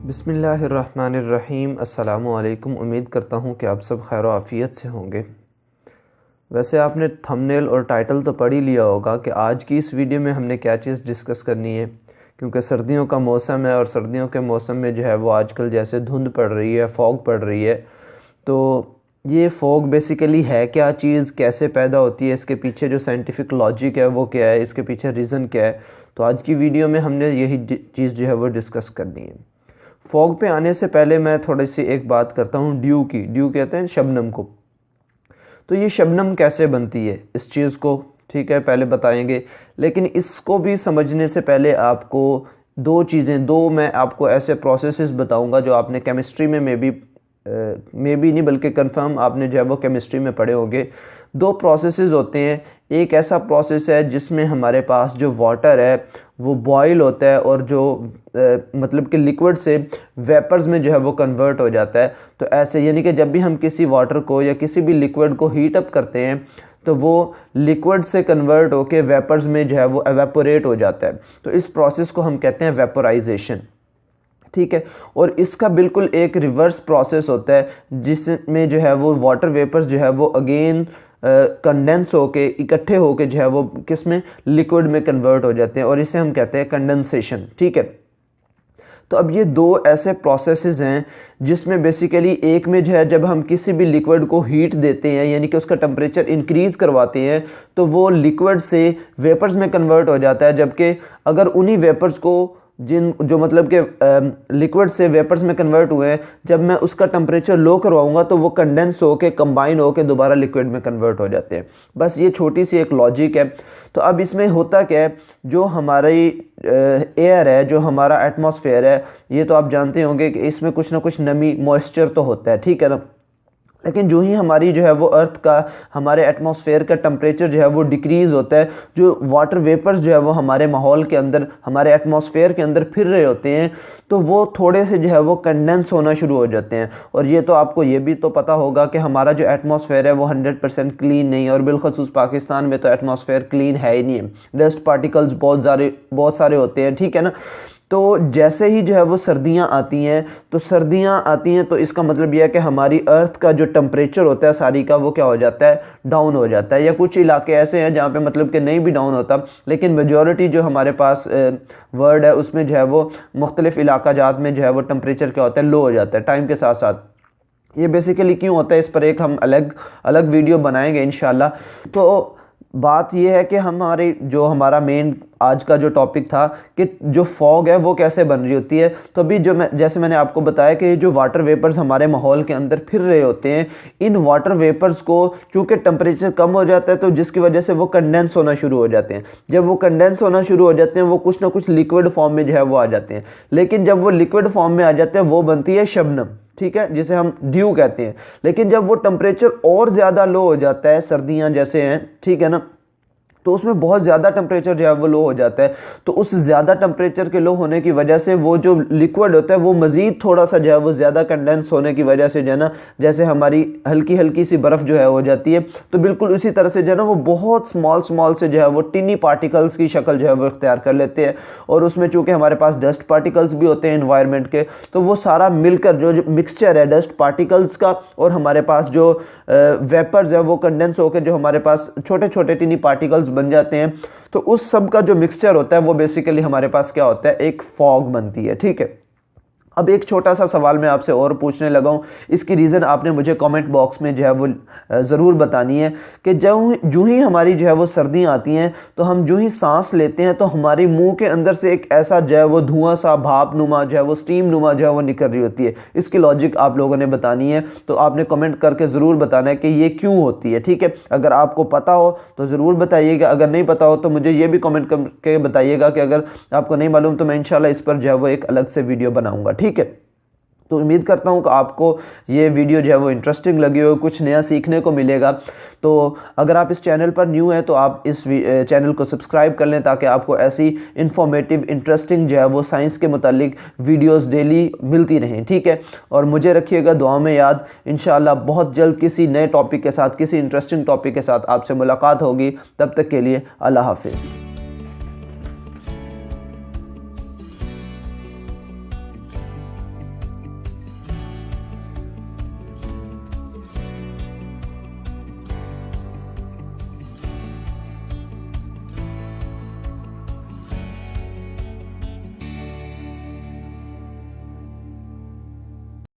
बिस्मिल्लाहिर्रहमानिर्रहीम। अस्सलामुअलैकुम। उम्मीद करता हूँ कि आप सब खैर आफ़ियत से होंगे। वैसे आपने थंबनेल और टाइटल तो पढ़ ही लिया होगा कि आज की इस वीडियो में हमने क्या चीज़ डिस्कस करनी है, क्योंकि सर्दियों का मौसम है और सर्दियों के मौसम में जो है वो आजकल जैसे धुंध पड़ रही है, फॉग पड़ रही है। तो ये फॉग बेसिकली है क्या चीज़, कैसे पैदा होती है, इसके पीछे जो साइंटिफिक लॉजिक है वो क्या है, इसके पीछे रीज़न क्या है। तो आज की वीडियो में हमने यही चीज़ जो है वो डिस्कस करनी है। फॉग पे आने से पहले मैं थोड़ी सी एक बात करता हूँ ड्यू की। ड्यू कहते हैं शबनम को। तो ये शबनम कैसे बनती है इस चीज़ को, ठीक है, पहले बताएंगे। लेकिन इसको भी समझने से पहले आपको दो मैं आपको ऐसे प्रोसेसेस बताऊंगा जो आपने केमिस्ट्री में मे बी नहीं बल्कि कंफर्म आपने जो है वो केमिस्ट्री में पढ़े होंगे। दो प्रोसेसेस होते हैं। एक ऐसा प्रोसेस है जिसमें हमारे पास जो वाटर है वो बॉयल होता है और जो मतलब कि लिक्विड से वेपर्स में जो है वो कन्वर्ट हो जाता है। तो ऐसे यानी कि जब भी हम किसी वाटर को या किसी भी लिक्विड को हीट अप करते हैं तो वो लिक्विड से कन्वर्ट होके वेपर्स में जो है वो एवेपोरेट हो जाता है। तो इस प्रोसेस को हम कहते हैं वेपोराइजेशन, ठीक है। और इसका बिल्कुल एक रिवर्स प्रोसेस होता है जिसमें जो है वो वाटर वेपर्स जो है वो अगेन कंडेंस होके इकट्ठे होके जो है वो किस में, लिक्विड में कन्वर्ट हो जाते हैं और इसे हम कहते हैं कंडेंसेशन, ठीक है। तो अब ये दो ऐसे प्रोसेसेस हैं जिसमें बेसिकली एक में जो है जब हम किसी भी लिक्विड को हीट देते हैं यानी कि उसका टेम्परेचर इंक्रीज़ करवाते हैं तो वो लिक्विड से वेपर्स में कन्वर्ट हो जाता है। जबकि अगर उन्हीं वेपर्स को जो मतलब कि लिक्विड से वेपर्स में कन्वर्ट हुए हैं, जब मैं उसका टेम्परेचर लो करवाऊंगा तो वो कंडेंस होके कंबाइन होके दोबारा लिक्विड में कन्वर्ट हो जाते हैं। बस ये छोटी सी एक लॉजिक है। तो अब इसमें होता क्या है, जो हमारी एयर है, जो हमारा एटमॉस्फेयर है, ये तो आप जानते होंगे कि इसमें कुछ ना कुछ नमी, मॉइस्चर तो होता है, ठीक है ना। लेकिन जो ही हमारी जो है वो अर्थ का, हमारे एटमॉस्फेयर का टेम्परेचर जो है वो डिक्रीज़ होता है, जो वाटर वेपर्स जो है वो हमारे माहौल के अंदर, हमारे एटमॉस्फेयर के अंदर फिर रहे होते हैं, तो वो थोड़े से जो है वो कंडेंस होना शुरू हो जाते हैं। और ये तो आपको ये भी तो पता होगा कि हमारा जो एटमॉस्फेयर है वो 100% क्लीन नहीं है, और बिलखसूस पाकिस्तान में तो एटमॉस्फेयर क्लीन है ही नहीं है। डस्ट पार्टिकल्स बहुत सारे होते हैं, ठीक है ना। तो जैसे ही जो है वो सर्दियां आती हैं तो इसका मतलब यह है कि हमारी अर्थ का जो टेम्परेचर होता है सारी का, वो क्या हो जाता है, डाउन हो जाता है। या कुछ इलाके ऐसे हैं जहाँ पे मतलब कि नहीं भी डाउन होता, लेकिन मेजॉरिटी जो हमारे पास वर्ल्ड है उसमें जो है वो मुख्तलिफ इलाका जात में जो है वो टेम्परेचर क्या होता है, लो हो जाता है टाइम के साथ साथ। ये बेसिकली क्यों होता है, इस पर एक हम अलग वीडियो बनाएंगे इंशाल्लाह। तो बात यह है कि हमारा मेन आज का जो टॉपिक था कि जो फॉग है वो कैसे बन रही होती है। तो अभी जैसे मैंने आपको बताया कि जो वाटर वेपर्स हमारे माहौल के अंदर फिर रहे होते हैं, इन वाटर वेपर्स को चूंकि टेम्परेचर कम हो जाता है तो जिसकी वजह से वो कंडेंस होना शुरू हो जाते हैं। जब वो कंडेंस होना शुरू हो जाते हैं वो कुछ ना कुछ लिक्विड फॉर्म में जो है वो आ जाते हैं। लेकिन जब वो लिक्विड फॉर्म में आ जाते हैं वो बनती है शबनम, ठीक है, जिसे हम ड्यू कहते हैं। लेकिन जब वो टेम्परेचर और ज़्यादा लो हो जाता है, सर्दियाँ जैसे हैं, ठीक है ना, तो उसमें बहुत ज़्यादा टेम्परेचर जो है वो लो हो जाता है। तो उस ज़्यादा टेम्परेचर के लो होने की वजह से वो जो लिक्विड होता है वो मज़ीद थोड़ा सा जो है वो ज़्यादा कंडेंस होने की वजह से जो है ना, जैसे हमारी हल्की सी बर्फ़ जो है हो जाती है, तो बिल्कुल उसी तरह से जो है ना वो बहुत स्मॉल से जो है वो टिनी पार्टिकल्स की शक्ल जो है वो इख्तियार कर लेते हैं। और उसमें चूँकि हमारे पास डस्ट पार्टिकल्स भी होते हैं एनवायरनमेंट के, तो वो सारा मिलकर जो मिक्सचर है डस्ट पार्टिकल्स का और हमारे पास जो वेपर्स है वो कंडेंस होकर जो हमारे पास छोटे छोटे टिनी पार्टिकल्स बन जाते हैं। तो उस सब का जो मिक्सचर होता है वो बेसिकली हमारे पास क्या होता है, एक फॉग बनती है, ठीक है। अब एक छोटा सा सवाल मैं आपसे और पूछने लगा हूँ, इसकी रीज़न आपने मुझे कमेंट बॉक्स में जो है वो ज़रूर बतानी है कि जो ही हमारी जो है वो सर्दियाँ आती हैं तो हम जो ही सांस लेते हैं तो हमारी मुंह के अंदर से एक ऐसा जो है वो धुआं सा, भाप नुमा जो है वो, स्टीम नुमा जो है वो निकल रही होती है। इसकी लॉजिक आप लोगों ने बतानी है, तो आपने कमेंट करके ज़रूर बताना है कि ये क्यों होती है, ठीक है। अगर आपको पता हो तो ज़रूर बताइएगा, अगर नहीं पता हो तो मुझे ये भी कमेंट करके बताइएगा कि अगर आपको नहीं मालूम तो मैं इंशाल्लाह इस पर जो है वो एक अलग से वीडियो बनाऊँगा, ठीक है। तो उम्मीद करता हूँ कि आपको ये वीडियो जो है वो इंटरेस्टिंग लगी हो, कुछ नया सीखने को मिलेगा। तो अगर आप इस चैनल पर न्यू हैं तो आप इस चैनल को सब्सक्राइब कर लें ताकि आपको ऐसी इंफॉर्मेटिव, इंटरेस्टिंग जो है वो साइंस के मुतालिक वीडियोस डेली मिलती रहें, ठीक है। और मुझे रखिएगा दुआ में याद। इंशाअल्लाह बहुत जल्द किसी नए टॉपिक के साथ, किसी इंटरेस्टिंग टॉपिक के साथ आपसे मुलाकात होगी। तब तक के लिए अल्लाह हाफिज़।